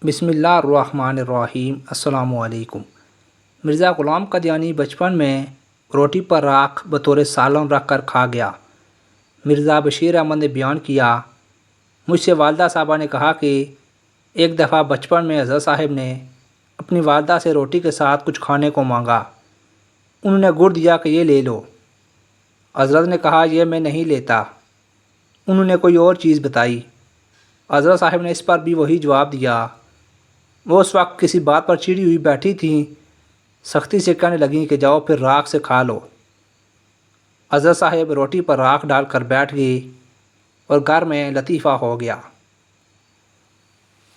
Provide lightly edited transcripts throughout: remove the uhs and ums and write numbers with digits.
بسم اللہ الرحمن الرحیم۔ السلام علیکم۔ مرزا غلام قادیانی بچپن میں روٹی پر راکھ بطور سالن رکھ کر کھا گیا۔ مرزا بشیر احمد نے بیان کیا، مجھ سے والدہ صاحبہ نے کہا کہ ایک دفعہ بچپن میں حضرت صاحب نے اپنی والدہ سے روٹی کے ساتھ کچھ کھانے کو مانگا۔ انہوں نے گڑ دیا کہ یہ لے لو۔ حضرت نے کہا یہ میں نہیں لیتا۔ انہوں نے کوئی اور چیز بتائی۔ حضرت صاحب نے اس پر بھی وہی جواب دیا۔ وہ اس وقت کسی بات پر چڑی ہوئی بیٹھی تھیں، سختی سے کہنے لگیں کہ جاؤ پھر راکھ سے کھا لو۔ حضرت صاحب روٹی پر راکھ ڈال کر بیٹھ گئے اور گھر میں لطیفہ ہو گیا۔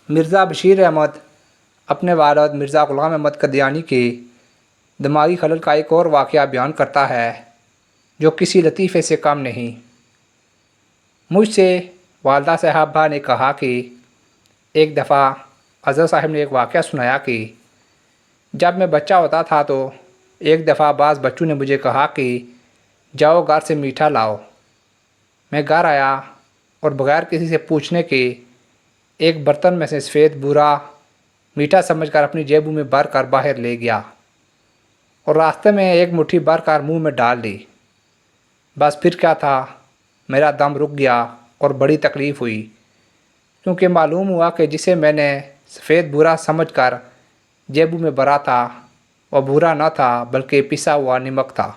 مرزا بشیر احمد اپنے والد مرزا غلام احمد قادیانی کے دماغی خلل کا ایک اور واقعہ بیان کرتا ہے جو کسی لطیفے سے کم نہیں۔ مجھ سے والدہ صاحبہ نے کہا کہ ایک دفعہ حضرت صاحب نے ایک واقعہ سنایا کہ جب میں بچہ ہوتا تھا تو ایک دفعہ بعض بچوں نے مجھے کہا کہ جاؤ گھر سے میٹھا لاؤ۔ میں گھر آیا اور بغیر کسی سے پوچھنے کے ایک برتن میں سے سفید بورا میٹھا سمجھ کر اپنی جیبوں میں بھر کر باہر لے گیا اور راستے میں ایک مٹھی بھر کر منہ میں ڈال دی۔ بس پھر کیا تھا، میرا دم رک گیا اور بڑی تکلیف ہوئی، کیونکہ معلوم ہوا کہ جسے میں نے سفید بورا سمجھ کر جیبوں میں بھرا تھا وہ بورا نہ تھا بلکہ پسا ہوا نمک تھا۔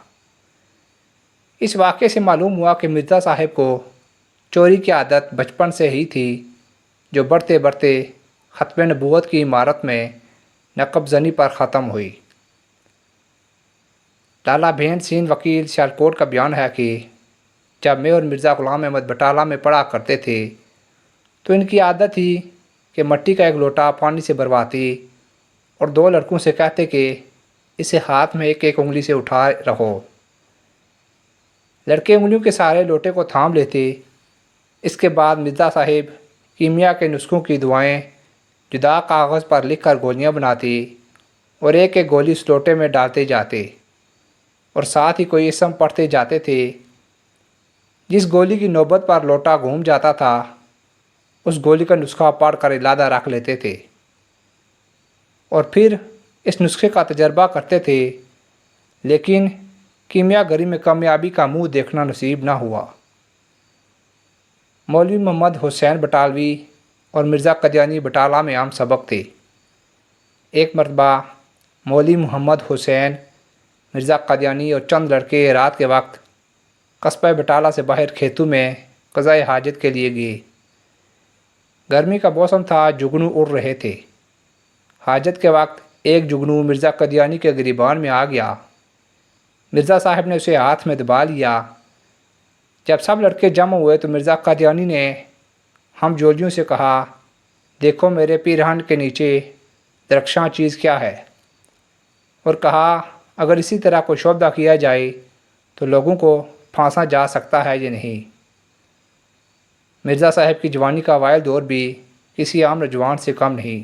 اس واقعے سے معلوم ہوا کہ مرزا صاحب کو چوری کی عادت بچپن سے ہی تھی، جو بڑھتے بڑھتے ختم نبوت کی عمارت میں نقب زنی پر ختم ہوئی۔ لالا بھین سین وکیل سیالکوٹ کا بیان ہے کہ جب میں اور مرزا غلام احمد بٹالہ میں پڑھا کرتے تھے تو ان کی عادت تھی کہ مٹی کا ایک لوٹا پانی سے بھرواتی اور دو لڑکوں سے کہتے کہ اسے ہاتھ میں ایک ایک انگلی سے اٹھا رہو۔ لڑکے انگلیوں کے سہارے لوٹے کو تھام لیتے۔ اس کے بعد مرزا صاحب کیمیا کے نسخوں کی دعائیں جدا کاغذ پر لکھ کر گولیاں بناتی اور ایک ایک گولی اس لوٹے میں ڈالتے جاتے اور ساتھ ہی کوئی اسم پڑھتے جاتے تھے۔ جس گولی کی نوبت پر لوٹا گھوم جاتا تھا اس گولی کا نسخہ پڑھ کر علادہ رکھ لیتے تھے اور پھر اس نسخے کا تجربہ کرتے تھے، لیکن کیمیا گری میں کامیابی کا منہ دیکھنا نصیب نہ ہوا۔ مولوی محمد حسین بٹالوی اور مرزا قادیانی بٹالہ میں عام سبق تھے۔ ایک مرتبہ مولوی محمد حسین، مرزا قادیانی اور چند لڑکے رات کے وقت قصبہ بٹالہ سے باہر کھیتوں میں قضائے حاجت کے لیے گئے۔ گرمی کا موسم تھا، جگنو اڑ رہے تھے۔ حاجت کے وقت ایک جگنو مرزا قادیانی کے گریبان میں آ گیا۔ مرزا صاحب نے اسے ہاتھ میں دبا لیا۔ جب سب لڑکے جمع ہوئے تو مرزا قادیانی نے ہم جولیوں سے کہا، دیکھو میرے پیرہن کے نیچے درخشاں چیز کیا ہے، اور کہا اگر اسی طرح کوئی شعبہ کیا جائے تو لوگوں کو پھانسا جا سکتا ہے یا نہیں۔ مرزا صاحب کی جوانی کا اوائل دور بھی کسی عام نوجوان سے کم نہیں۔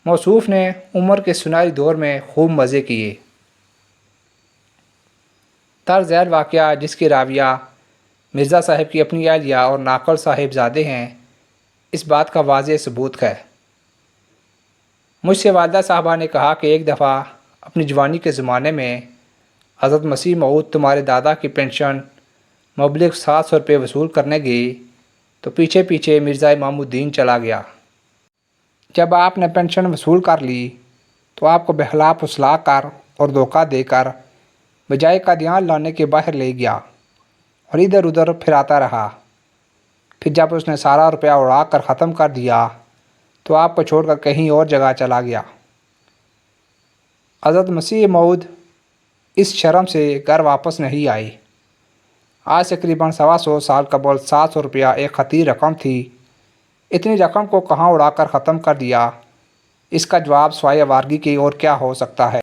موصوف نے عمر کے سنہری دور میں خوب مزے کیے۔ طرز ذیل واقعہ جس کی راویہ مرزا صاحب کی اپنی اہلیہ اور ناقل صاحب زادے ہیں، اس بات کا واضح ثبوت ہے۔ مجھ سے والدہ صاحبہ نے کہا کہ ایک دفعہ اپنی جوانی کے زمانے میں حضرت مسیح موعود تمہارے دادا کی پینشن مبلغ 700 روپے وصول کرنے گئی تو پیچھے پیچھے مرزا امام الدین چلا گیا۔ جب آپ نے پینشن وصول کر لی تو آپ کو بہلا پھسلا کر اور دھوکہ دے کر بجائے قادیان لانے کے باہر لے گیا اور ادھر ادھر پھراتا رہا۔ پھر جب اس نے سارا روپیہ اڑا کر ختم کر دیا تو آپ کو چھوڑ کر کہیں اور جگہ چلا گیا۔ حضرت مسیح موعود اس شرم سے گھر واپس نہیں آئے۔ آج سے تقریباً 125 سال قبل 700 روپیہ ایک خطیر رقم تھی۔ اتنی رقم کو کہاں اڑا کر ختم کر دیا، اس کا جواب سوائے آوارگی کے اور کیا ہو سکتا ہے۔